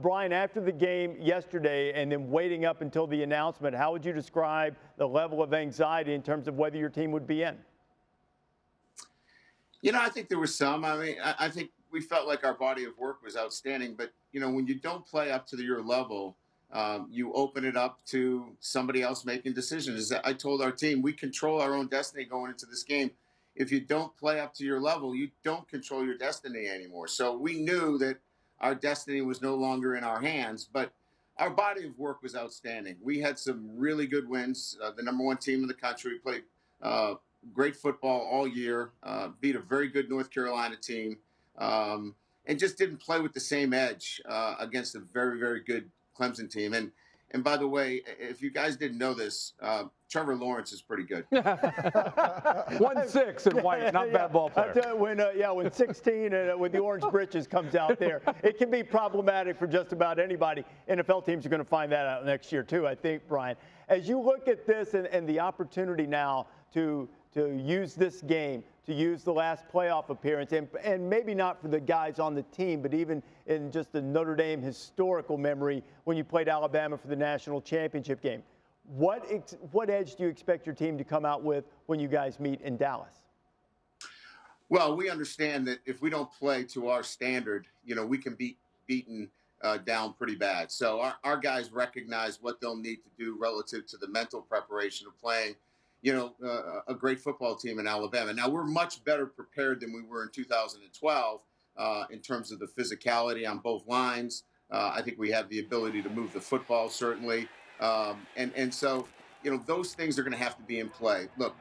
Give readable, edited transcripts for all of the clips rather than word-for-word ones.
Brian, after the game yesterday and then waiting up until the announcement, how would you describe the level of anxiety in terms of whether your team would be in? I think there was some. I mean, I think we felt like our body of work was outstanding. But, when you don't play up to your level, you open it up to somebody else making decisions. As I told our team, we control our own destiny going into this game. If you don't play up to your level, you don't control your destiny anymore. So we knew that our destiny was no longer in our hands, but our body of work was outstanding. We had some really good wins. The number one team in the country played great football all year, beat a very good North Carolina team, and just didn't play with the same edge against a very, very good Clemson team. And by the way, if you guys didn't know this, Trevor Lawrence is pretty good. 1'6" in white, not bad ball player. I tell you, when 16 and with the orange britches comes out there, it can be problematic for just about anybody. NFL teams are going to find that out next year too, I think, Brian. As you look at this and the opportunity now to use this game, to use the last playoff appearance, and maybe not for the guys on the team, but even in just the Notre Dame historical memory when you played Alabama for the national championship game. What edge do you expect your team to come out with when you guys meet in Dallas? Well, we understand that if we don't play to our standard, we can be beaten down pretty bad. So our guys recognize what they'll need to do relative to the mental preparation of playing a great football team in Alabama. Now, we're much better prepared than we were in 2012 in terms of the physicality on both lines. I think we have the ability to move the football, certainly. And so, those things are going to have to be in play. Look,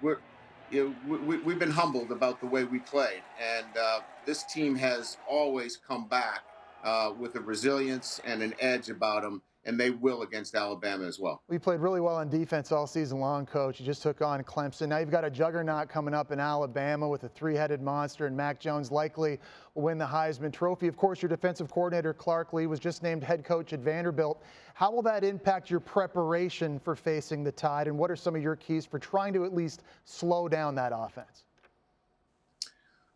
we've been humbled about the way we played. And this team has always come back with a resilience and an edge about them. And they will against Alabama as well. We played really well on defense all season long, Coach. You just took on Clemson. Now you've got a juggernaut coming up in Alabama with a three-headed monster, and Mac Jones likely will win the Heisman Trophy. Of course, your defensive coordinator, Clark Lee, was just named head coach at Vanderbilt. How will that impact your preparation for facing the Tide, and what are some of your keys for trying to at least slow down that offense?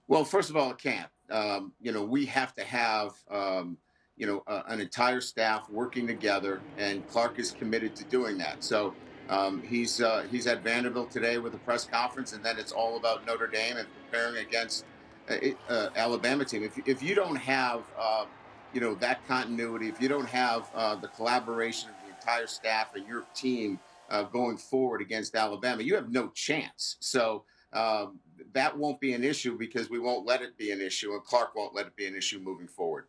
Well, first of all, it can't. We have to have an entire staff working together, and Clark is committed to doing that. So he's at Vanderbilt today with a press conference, and then it's all about Notre Dame and preparing against Alabama team. If you don't have that continuity, if you don't have the collaboration of the entire staff and your team going forward against Alabama, you have no chance. So that won't be an issue because we won't let it be an issue, and Clark won't let it be an issue moving forward.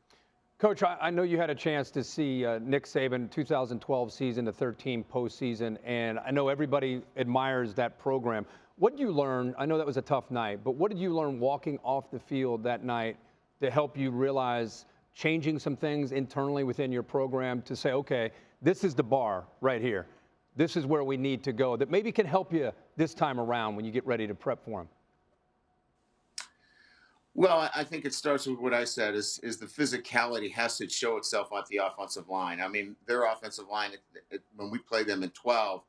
Coach, I know you had a chance to see Nick Saban 2012 season, the 13 postseason, and I know everybody admires that program. What did you learn? I know that was a tough night, but what did you learn walking off the field that night to help you realize changing some things internally within your program to say, okay, this is the bar right here. This is where we need to go that maybe can help you this time around when you get ready to prep for them? Well, I think it starts with what I said is the physicality has to show itself on the offensive line. I mean, their offensive line, when we played them in 12,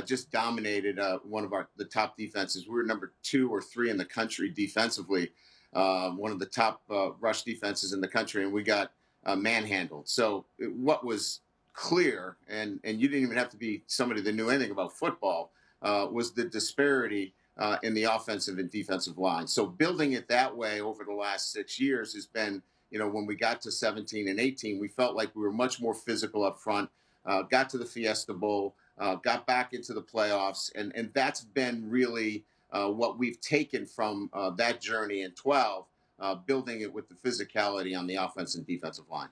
just dominated one of the top defenses. We were number 2 or 3 in the country defensively, one of the top rush defenses in the country, and we got manhandled. So what was clear, and you didn't even have to be somebody that knew anything about football, was the disparity in the offensive and defensive line. So building it that way over the last 6 years has been, when we got to 17 and 18, we felt like we were much more physical up front, got to the Fiesta Bowl, got back into the playoffs. And that's been really what we've taken from that journey in 12, building it with the physicality on the offense and defensive line.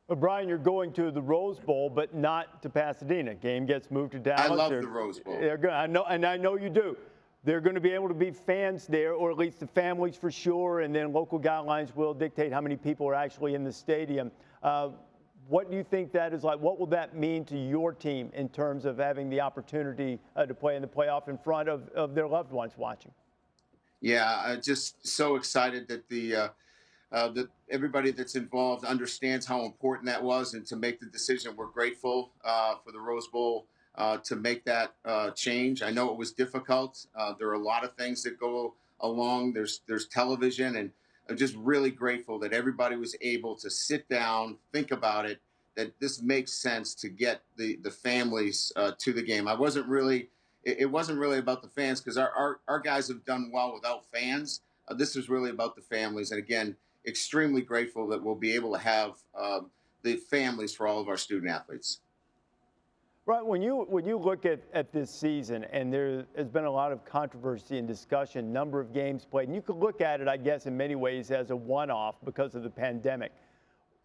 Well, Brian, you're going to the Rose Bowl, but not to Pasadena. Game gets moved to Dallas. I love the Rose Bowl. They're good. I know you do. They're going to be able to be fans there, or at least the families for sure, and then local guidelines will dictate how many people are actually in the stadium. What do you think that is like? What will that mean to your team in terms of having the opportunity to play in the playoff in front of their loved ones watching? Yeah, just so excited that that everybody that's involved understands how important that was, and to make the decision. We're grateful for the Rose Bowl to make that change. I know it was difficult. There are a lot of things that go along. There's television, and I'm just really grateful that everybody was able to sit down, think about it, that this makes sense to get the families to the game. It wasn't really about the fans, because our guys have done well without fans. This is really about the families. And again, extremely grateful that we'll be able to have the families for all of our student athletes. Right, when you look at this season, and there has been a lot of controversy and discussion, number of games played, and you could look at it, I guess, in many ways as a one-off because of the pandemic.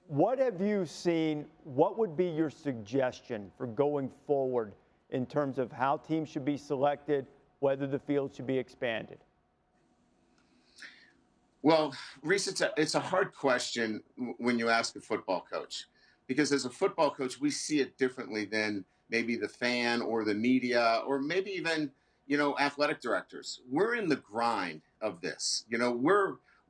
What have you seen? What would be your suggestion for going forward in terms of how teams should be selected, whether the field should be expanded? Well, Reese, it's a hard question when you ask a football coach, because as a football coach, we see it differently than maybe the fan or the media or maybe even, athletic directors. We're in the grind of this.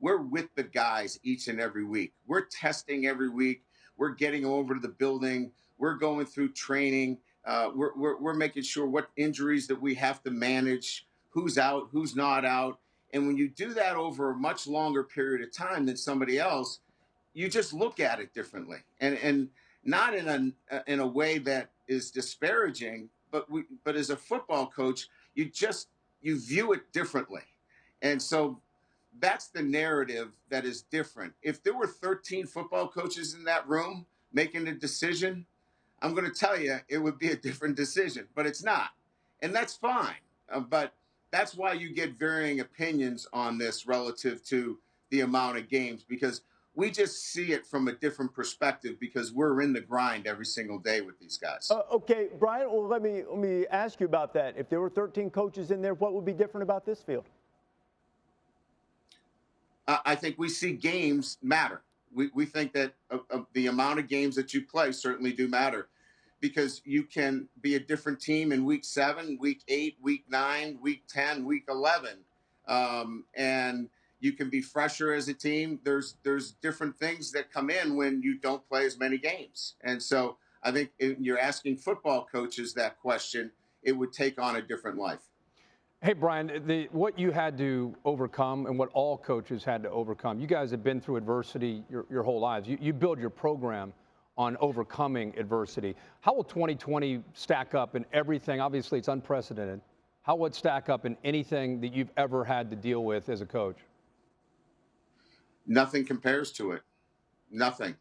We're with the guys each and every week. We're testing every week. We're getting over to the building. We're going through training. We're making sure what injuries that we have to manage, who's out, who's not out. And when you do that over a much longer period of time than somebody else, you just look at it differently, and not in a way that is disparaging, but as a football coach, you view it differently. And so that's the narrative that is different. If there were 13 football coaches in that room making a decision, I'm going to tell you it would be a different decision, but it's not. And that's fine. But that's why you get varying opinions on this relative to the amount of games, because we just see it from a different perspective because we're in the grind every single day with these guys. Okay, Brian, well, let me ask you about that. If there were 13 coaches in there, what would be different about this field? I think we see games matter. We think that the amount of games that you play certainly do matter, because you can be a different team in week 7, week 8, week 9, week 10, week 11. And you can be fresher as a team. There's different things that come in when you don't play as many games. And so I think if you're asking football coaches that question, it would take on a different life. Hey, Brian, what you had to overcome and what all coaches had to overcome, you guys have been through adversity your whole lives. You build your program on overcoming adversity. How will 2020 stack up in everything? Obviously, it's unprecedented. How would it stack up in anything that you've ever had to deal with as a coach? Nothing compares to it. Nothing.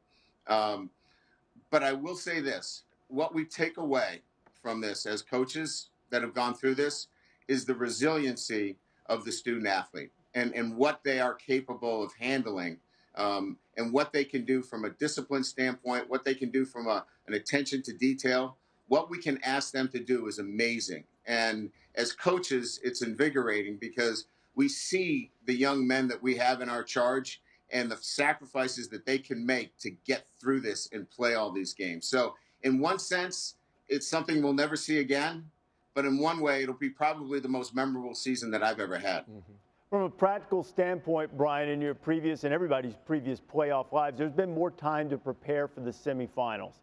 But I will say this. What we take away from this as coaches that have gone through this is the resiliency of the student athlete and what they are capable of handling, and what they can do from a discipline standpoint, what they can do from an attention to detail. What we can ask them to do is amazing. And as coaches, it's invigorating because we see the young men that we have in our charge and the sacrifices that they can make to get through this and play all these games. So in one sense, it's something we'll never see again. But in one way, it'll be probably the most memorable season that I've ever had. Mm-hmm. From a practical standpoint, Brian, in your previous and everybody's previous playoff lives, there's been more time to prepare for the semifinals.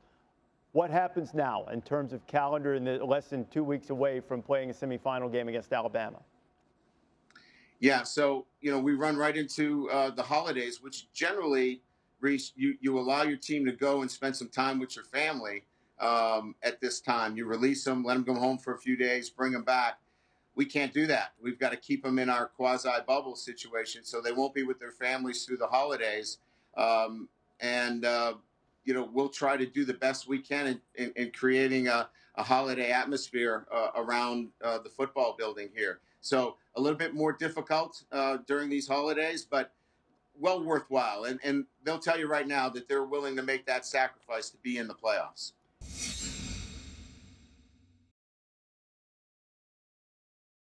What happens now in terms of calendar and less than 2 weeks away from playing a semifinal game against Alabama? Yeah, so, we run right into the holidays, which generally, Reese, you allow your team to go and spend some time with your family at this time. You release them, let them go home for a few days, bring them back. We can't do that. We've got to keep them in our quasi-bubble situation, so they won't be with their families through the holidays. We'll try to do the best we can in creating a holiday atmosphere around the football building here. So a little bit more difficult during these holidays, but well worthwhile. And they'll tell you right now that they're willing to make that sacrifice to be in the playoffs.